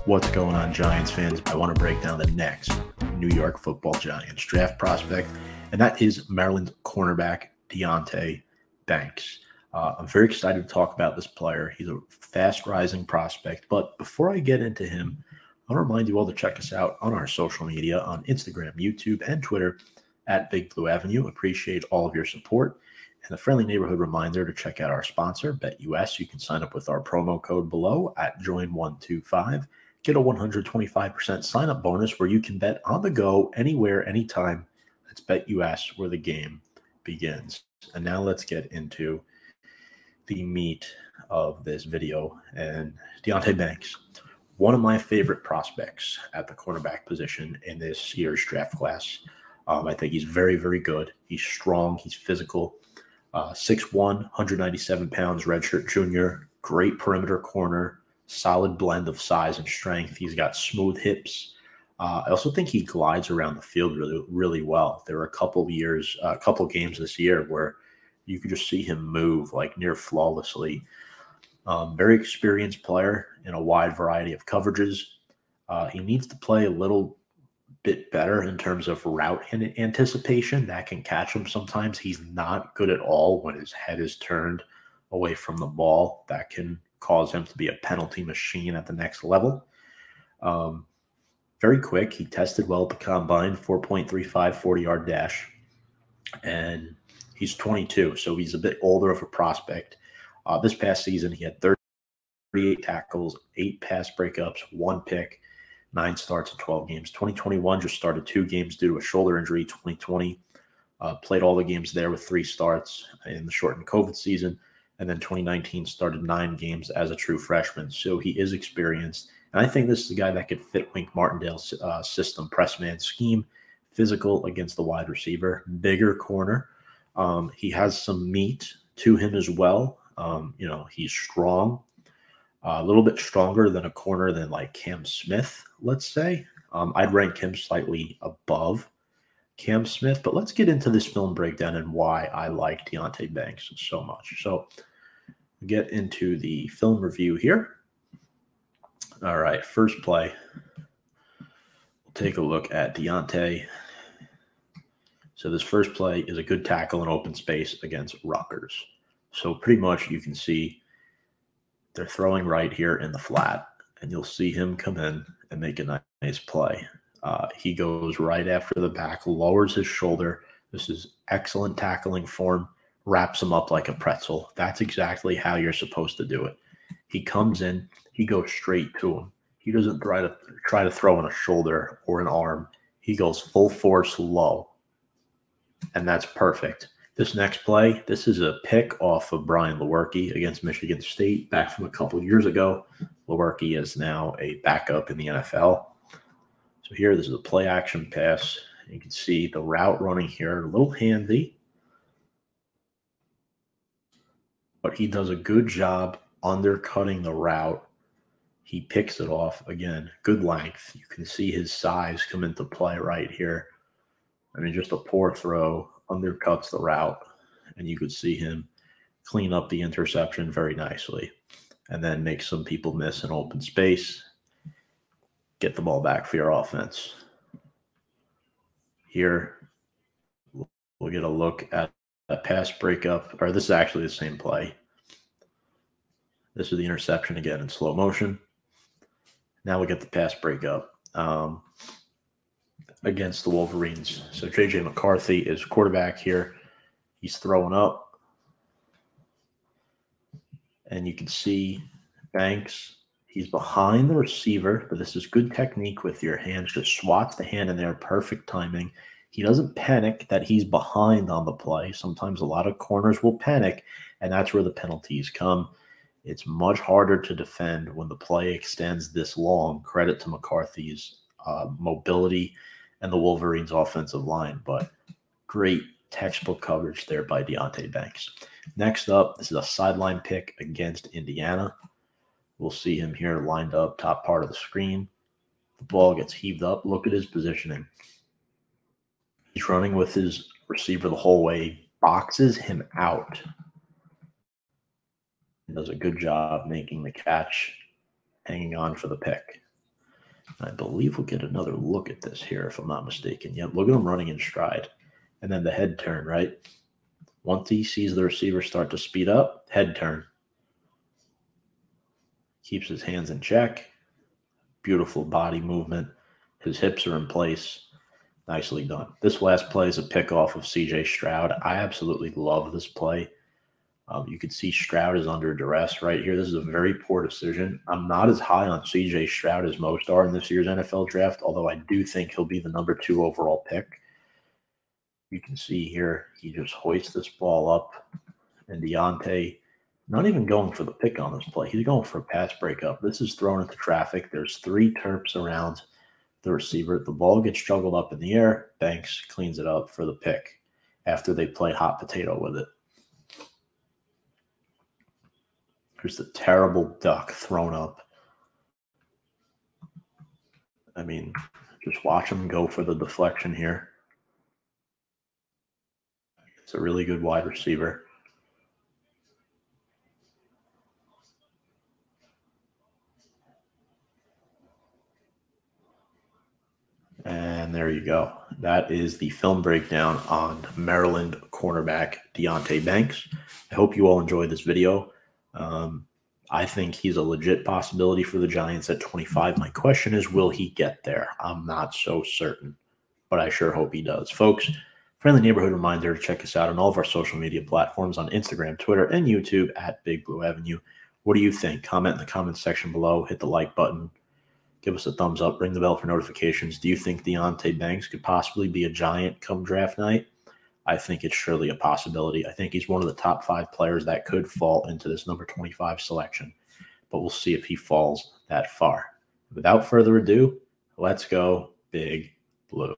What's going on, Giants fans? I want to break down the next New York Football Giants draft prospect, and that is Maryland cornerback Deonte Banks. I'm very excited to talk about this player. He's a fast-rising prospect, but before I get into him, I want to remind you all to check us out on our social media on Instagram, YouTube, and Twitter at Big Blue Avenue. Appreciate all of your support. And a friendly neighborhood reminder to check out our sponsor, BetUS. You can sign up with our promo code below at Join125. Get a 125% sign-up bonus where you can bet on the go, anywhere, anytime. That's BetUS, where the game begins. And now let's get into the meat of this video. And Deonte Banks, one of my favorite prospects at the cornerback position in this year's draft class. I think he's very, very good. He's strong. He's physical. 6'1", 197 pounds, redshirt junior, great perimeter corner, solid blend of size and strength. He's got smooth hips. I also think he glides around the field really, really well. There were a couple games this year where you could just see him move like near flawlessly. Very experienced player in a wide variety of coverages. He needs to play a little bit better in terms of route anticipation. That can catch him sometimes. He's not good at all when his head is turned away from the ball. That can cause him to be a penalty machine at the next level. Very quick. He tested well at the combine, 4.35 40-yard dash. And he's 22, so he's a bit older of a prospect. This past season, he had 38 tackles, 8 pass breakups, 1 pick, 9 starts in 12 games. 2021 just started 2 games due to a shoulder injury. 2020 played all the games there with 3 starts in the shortened COVID season. And then 2019 started 9 games as a true freshman. So he is experienced. And I think this is a guy that could fit Wink Martindale's system, press man scheme, physical against the wide receiver, bigger corner. He has some meat to him as well. He's strong. A little bit stronger than a corner than like Cam Smith, let's say. I'd rank him slightly above Cam Smith, but let's get into this film breakdown and why I like Deonte Banks so much. So get into the film review here. All right, first play. We'll take a look at Deonte. So this first play is a good tackle in open space against Rutgers. So pretty much you can see they're throwing right here in the flat, and you'll see him come in and make a nice play. He goes right after the back, lowers his shoulder. This is excellent tackling form, wraps him up like a pretzel. That's exactly how you're supposed to do it. He comes in, he goes straight to him. He doesn't try to throw in a shoulder or an arm. He goes full force low, and that's perfect. This next play, this is a pick off of Brian Lewerke against Michigan State back from a couple years ago. Lewerke is now a backup in the NFL. So here, this is a play action pass. You can see the route running here, a little handy, but he does a good job undercutting the route. He picks it off. Again, good length. You can see his size come into play right here. I mean, just a poor throw, undercuts the route, and you could see him clean up the interception very nicely and then make some people miss in open space, get the ball back for your offense. Here, we'll get a look at a pass breakup, or this is actually the same play. This is the interception again in slow motion. Now we get the pass breakup against the Wolverines. So J.J. McCarthy is quarterback here. He's throwing up. And you can see Banks, he's behind the receiver, but this is good technique with your hands. Just swats the hand in there, perfect timing. He doesn't panic that he's behind on the play. Sometimes a lot of corners will panic, and that's where the penalties come. It's much harder to defend when the play extends this long. Credit to McCarthy's mobility and the Wolverines' offensive line, but great textbook coverage there by Deonte Banks. Next up, this is a sideline pick against Indiana. We'll see him here lined up, top part of the screen. The ball gets heaved up. Look at his positioning. He's running with his receiver the whole way, boxes him out, and does a good job making the catch, hanging on for the pick. I believe we'll get another look at this here, if I'm not mistaken. Yep, look at him running in stride. And then the head turn, right? Once he sees the receiver start to speed up, head turn. Keeps his hands in check. Beautiful body movement. His hips are in place. Nicely done. This last play is a pick off of C.J. Stroud. I absolutely love this play. You can see Stroud is under duress right here. This is a very poor decision. I'm not as high on C.J. Stroud as most are in this year's NFL draft, although I do think he'll be the number 2 overall pick. You can see here he just hoists this ball up, and Deonte not even going for the pick on this play. He's going for a pass breakup. This is thrown into traffic. There's 3 Terps around the receiver. The ball gets juggled up in the air. Banks cleans it up for the pick after they play hot potato with it. Here's the terrible duck thrown up. I mean, just watch him go for the deflection here. It's a really good wide receiver. And there you go. That is the film breakdown on Maryland cornerback Deonte Banks. I hope you all enjoyed this video. I think he's a legit possibility for the Giants at 25. My question is, will he get there? I'm not so certain, but I sure hope he does. Folks, friendly neighborhood reminder to check us out on all of our social media platforms on Instagram, Twitter, and YouTube at Big Blue Avenue. What do you think? Comment in the comments section below. Hit the like button. Give us a thumbs up. Ring the bell for notifications. Do you think Deonte Banks could possibly be a Giant come draft night? I think it's surely a possibility. I think he's one of the top 5 players that could fall into this number 25 selection, but we'll see if he falls that far. Without further ado, let's go Big Blue.